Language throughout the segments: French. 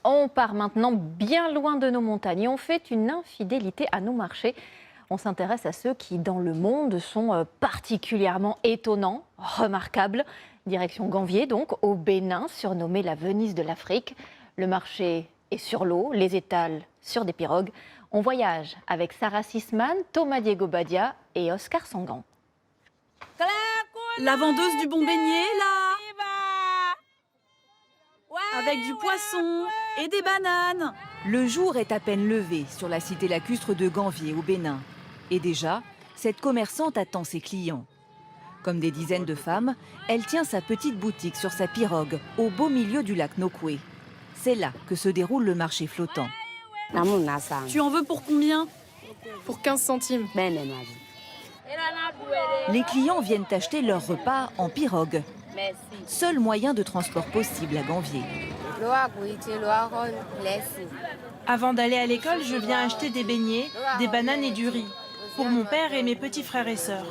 On part maintenant bien loin de nos montagnes. On fait une infidélité à nos marchés. On s'intéresse à ceux qui, dans le monde, sont particulièrement étonnants, remarquables. Direction Ganvié, donc, au Bénin, surnommé la Venise de l'Afrique. Le marché est sur l'eau, les étals sur des pirogues. On voyage avec Sarah Sisman, Thomas Diego Badia et Oscar Sangan. La vendeuse du bon beignet, là, avec du poisson et des bananes. Le jour est à peine levé sur la cité lacustre de Ganvié au Bénin. Et déjà, cette commerçante attend ses clients. Comme des dizaines de femmes, elle tient sa petite boutique sur sa pirogue au beau milieu du lac Nokoué. C'est là que se déroule le marché flottant. Tu en veux pour combien? Pour 15 centimes. Les clients viennent acheter leur repas en pirogue. Seul moyen de transport possible à Ganvié. Avant d'aller à l'école, je viens acheter des beignets, des bananes et du riz pour mon père et mes petits frères et sœurs.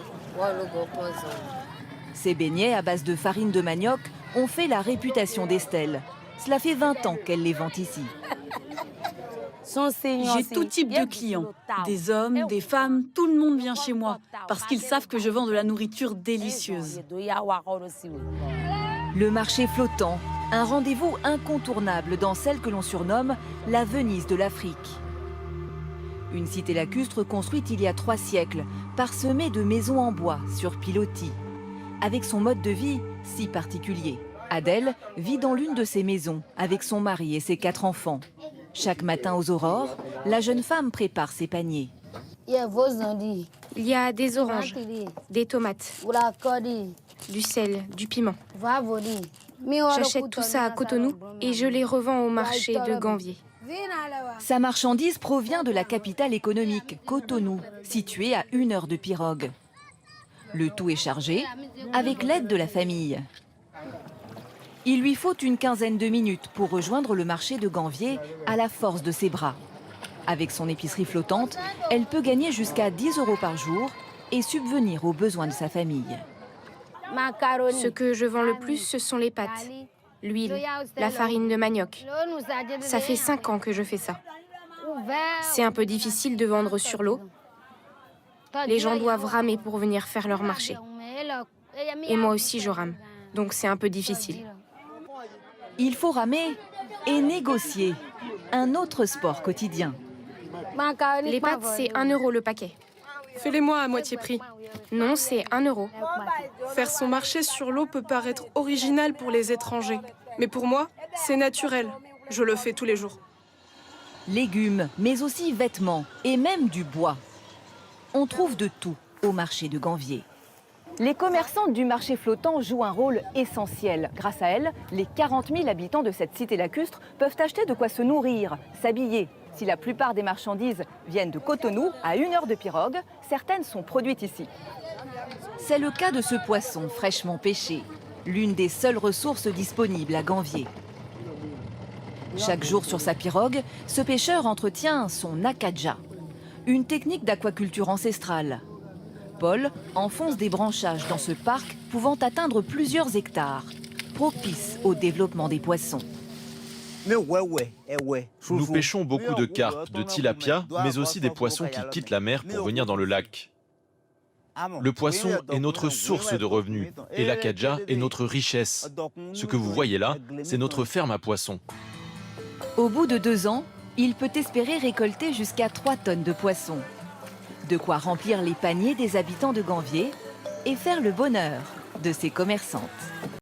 Ces beignets à base de farine de manioc ont fait la réputation d'Estelle. Cela fait 20 ans qu'elle les vend ici. J'ai tout type de clients. Des hommes, des femmes, tout le monde vient chez moi parce qu'ils savent que je vends de la nourriture délicieuse. Le marché flottant, un rendez-vous incontournable dans celle que l'on surnomme la Venise de l'Afrique. Une cité lacustre construite il y a 3 siècles, parsemée de maisons en bois sur pilotis, avec son mode de vie si particulier. Adèle vit dans l'une de ces maisons avec son mari et ses 4 enfants. Chaque matin aux aurores, la jeune femme prépare ses paniers. Il y a des oranges, des tomates, du sel, du piment. J'achète tout ça à Cotonou et je les revends au marché de Ganvié. Sa marchandise provient de la capitale économique, Cotonou, située à 1 heure de pirogue. Le tout est chargé avec l'aide de la famille. Il lui faut une quinzaine de minutes pour rejoindre le marché de Ganvié à la force de ses bras. Avec son épicerie flottante, elle peut gagner jusqu'à 10 € par jour et subvenir aux besoins de sa famille. Ce que je vends le plus, ce sont les pâtes, l'huile, la farine de manioc. Ça fait 5 ans que je fais ça. C'est un peu difficile de vendre sur l'eau. Les gens doivent ramer pour venir faire leur marché. Et moi aussi, je rame. Donc c'est un peu difficile. Il faut ramer et négocier. Un autre sport quotidien. Les pâtes, c'est 1 € le paquet. Fais-les-moi à moitié prix. Non, c'est 1 €. Faire son marché sur l'eau peut paraître original pour les étrangers. Mais pour moi, c'est naturel. Je le fais tous les jours. Légumes, mais aussi vêtements et même du bois. On trouve de tout au marché de Ganvié. Les commerçants du marché flottant jouent un rôle essentiel. Grâce à elles, les 40 000 habitants de cette cité lacustre peuvent acheter de quoi se nourrir, s'habiller. Si la plupart des marchandises viennent de Cotonou, à 1 heure de pirogue, certaines sont produites ici. C'est le cas de ce poisson fraîchement pêché, l'une des seules ressources disponibles à Ganvié. Chaque jour sur sa pirogue, ce pêcheur entretient son akadja, une technique d'aquaculture ancestrale. Paul enfonce des branchages dans ce parc pouvant atteindre plusieurs hectares, propice au développement des poissons. Nous pêchons beaucoup de carpes, de tilapia, mais aussi des poissons qui quittent la mer pour venir dans le lac. Le poisson est notre source de revenus et l'akadja est notre richesse. Ce que vous voyez là, c'est notre ferme à poissons. Au bout de 2 ans, il peut espérer récolter jusqu'à 3 tonnes de poissons. De quoi remplir les paniers des habitants de Ganvié et faire le bonheur de ses commerçantes.